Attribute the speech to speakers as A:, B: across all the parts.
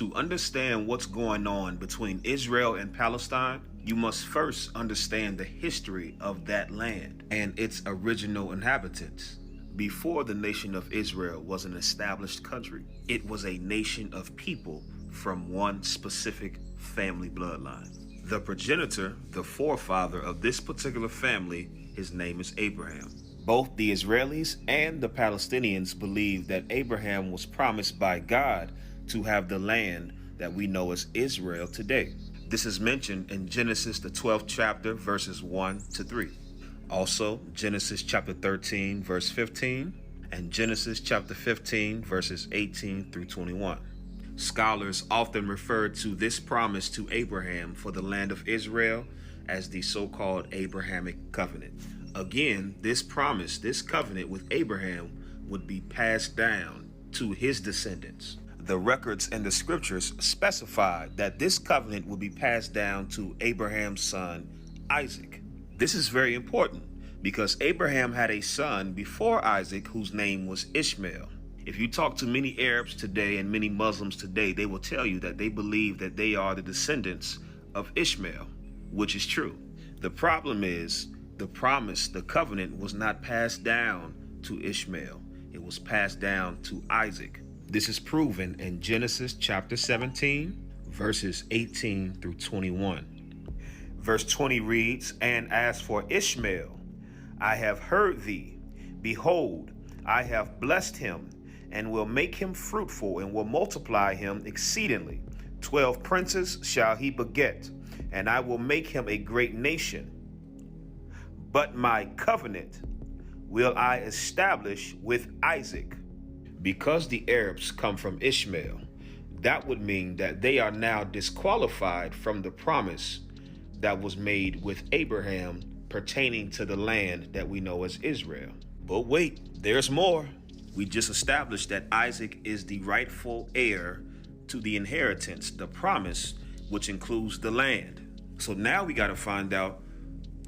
A: To understand what's going on between Israel and Palestine, you must first understand the history of that land and its original inhabitants. Before the nation of Israel was an established country, it was a nation of people from one specific family bloodline. The progenitor, the forefather of this particular family, his name is Abraham. Both the Israelis and the Palestinians believe that Abraham was promised by God to have the land that we know as Israel today. This is mentioned in Genesis, the 12th chapter, verses 1 to 3. Also, Genesis chapter 13, verse 15, and Genesis chapter 15, verses 18 through 21. Scholars often refer to this promise to Abraham for the land of Israel as the so-called Abrahamic covenant. Again, this promise, this covenant with Abraham would be passed down to his descendants. The records and the scriptures specify that this covenant will be passed down to Abraham's son, Isaac. This is very important because Abraham had a son before Isaac whose name was Ishmael. If you talk to many Arabs today and many Muslims today, they will tell you that they believe that they are the descendants of Ishmael, which is true. The problem is the promise, the covenant was not passed down to Ishmael. It was passed down to Isaac. This is proven in Genesis chapter 17, verses 18 through 21. Verse 20 reads, "And as for Ishmael, I have heard thee. Behold, I have blessed him, and will make him fruitful, and will multiply him exceedingly. 12 princes shall he beget, and I will make him a great nation. But my covenant will I establish with Isaac." Because the Arabs come from Ishmael, that would mean that they are now disqualified from the promise that was made with Abraham pertaining to the land that we know as Israel. But wait, there's more. We just established that Isaac is the rightful heir to the inheritance, the promise, which includes the land. So now we got to find out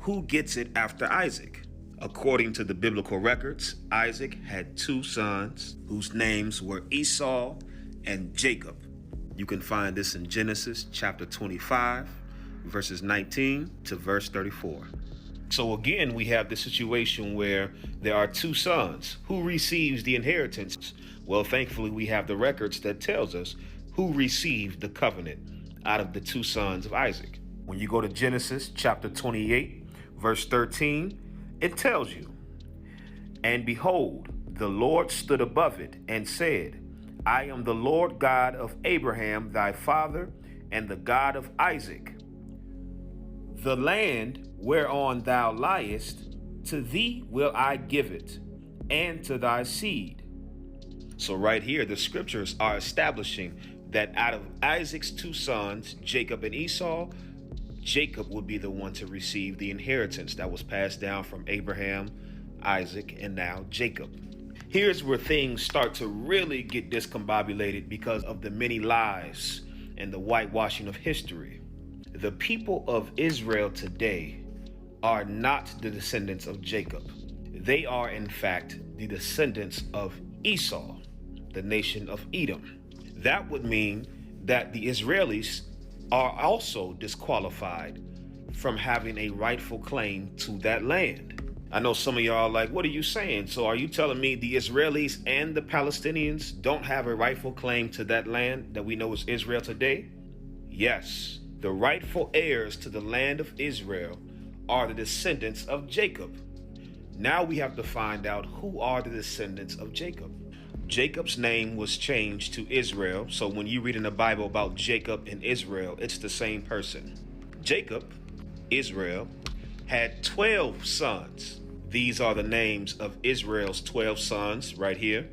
A: who gets it after Isaac. According to the biblical records, Isaac had two sons whose names were Esau and Jacob. You can find this in Genesis chapter 25, verses 19 to verse 34. So again, we have the situation where there are two sons. Who receives the inheritance? Well, thankfully, we have the records that tells us who received the covenant out of the two sons of Isaac. When you go to Genesis chapter 28, verse 13, it tells you, "And behold, the Lord stood above it and said, I am the Lord God of Abraham thy father, and the God of Isaac. The land whereon thou liest, to thee will I give it, and to thy seed." So right here, the scriptures are establishing that out of Isaac's two sons, Jacob and Esau, Jacob would be the one to receive the inheritance that was passed down from Abraham, Isaac, and now Jacob. Here's where things start to really get discombobulated because of the many lies and the whitewashing of history. The people of Israel today are not the descendants of Jacob. They are, in fact, the descendants of Esau, the nation of Edom. That would mean that the Israelis are also disqualified from having a rightful claim to that land. I know some of y'all are like, what are you saying? So are you telling me the Israelis and the Palestinians don't have a rightful claim to that land that we know as Israel today? Yes, the rightful heirs to the land of Israel are the descendants of Jacob. Now we have to find out who are the descendants of Jacob. Jacob's name was changed to Israel. So when you read in the Bible about Jacob and Israel, it's the same person. Jacob, Israel, had 12 sons. These are the names of Israel's 12 sons right here.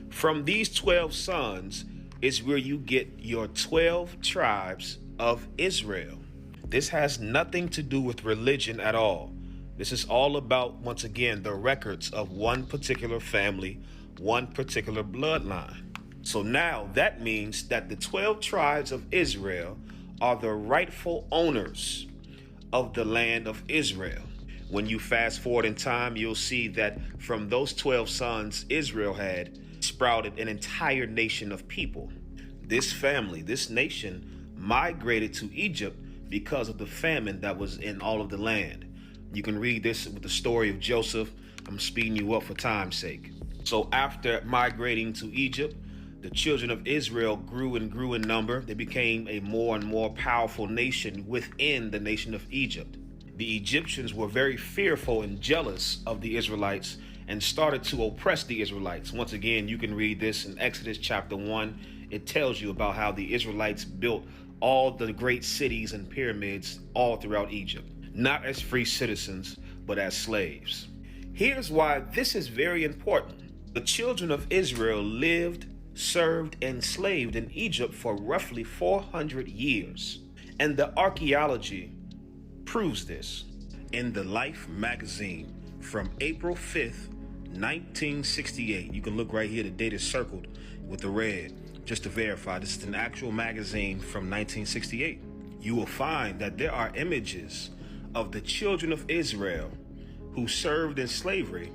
A: From these 12 sons is where you get your 12 tribes of Israel. This has nothing to do with religion at all. This is all about, once again, the records of one particular family, one particular bloodline. So now that means that the 12 tribes of Israel are the rightful owners of the land of Israel. When you fast forward in time, you'll see that from those 12 sons Israel had sprouted an entire nation of people. This family, this nation, migrated to Egypt because of the famine that was in all of the land. You can read this with the story of Joseph. I'm speeding you up for time's sake. So after migrating to Egypt, the children of Israel grew and grew in number. They became a more and more powerful nation within the nation of Egypt. The Egyptians were very fearful and jealous of the Israelites and started to oppress the Israelites. Once again, you can read this in Exodus chapter 1. It tells you about how the Israelites built all the great cities and pyramids all throughout Egypt, not as free citizens, but as slaves. Here's why this is very important. The children of Israel lived, served, and enslaved in Egypt for roughly 400 years. And the archaeology proves this. In the Life magazine from April 5th, 1968, you can look right here, the date is circled with the red, just to verify. This is an actual magazine from 1968. You will find that there are images of the children of Israel who served in slavery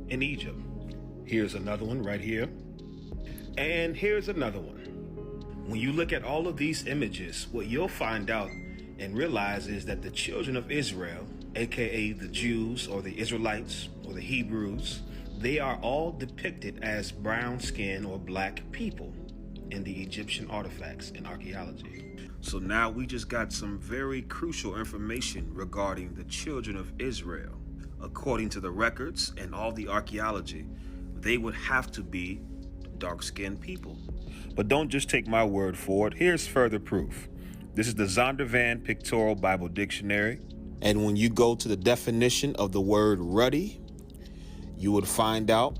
A: in Egypt. Here's another one right here. And here's another one. When you look at all of these images, what you'll find out and realize is that the children of Israel, aka the Jews or the Israelites or the Hebrews, they are all depicted as brown skin or black people in the Egyptian artifacts and archaeology. So now we just got some very crucial information regarding the children of Israel. According to the records and all the archaeology, they would have to be dark-skinned people. But don't just take my word for it. Here's further proof. This is the Zondervan Pictorial Bible Dictionary. And when you go to the definition of the word ruddy, you would find out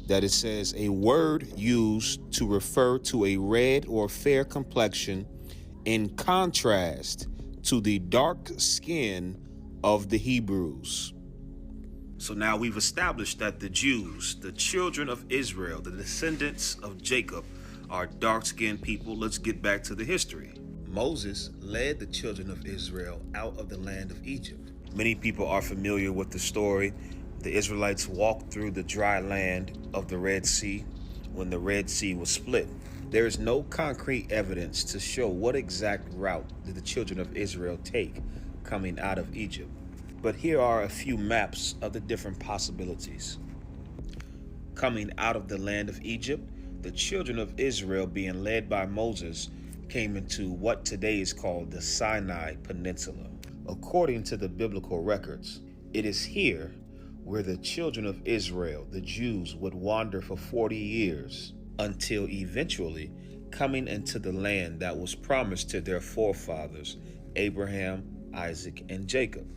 A: that it says a word used to refer to a red or fair complexion in contrast to the dark skin of the Hebrews. So now we've established that the Jews, the children of Israel, the descendants of Jacob, are dark-skinned people. Let's get back to the history. Moses led the children of Israel out of the land of Egypt. Many people are familiar with the story. The Israelites walked through the dry land of the Red Sea when the Red Sea was split. There is no concrete evidence to show what exact route did the children of Israel take coming out of Egypt. But here are a few maps of the different possibilities. Coming out of the land of Egypt, the children of Israel, being led by Moses, came into what today is called the Sinai Peninsula. According to the biblical records, it is here where the children of Israel, the Jews, would wander for 40 years until eventually coming into the land that was promised to their forefathers, Abraham, Isaac, and Jacob,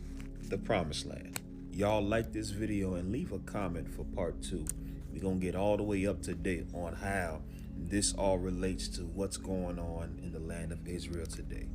A: the promised land. Y'all like this video and leave a comment for part 2. We're gonna get all the way up to date on how this all relates to what's going on in the land of Israel today.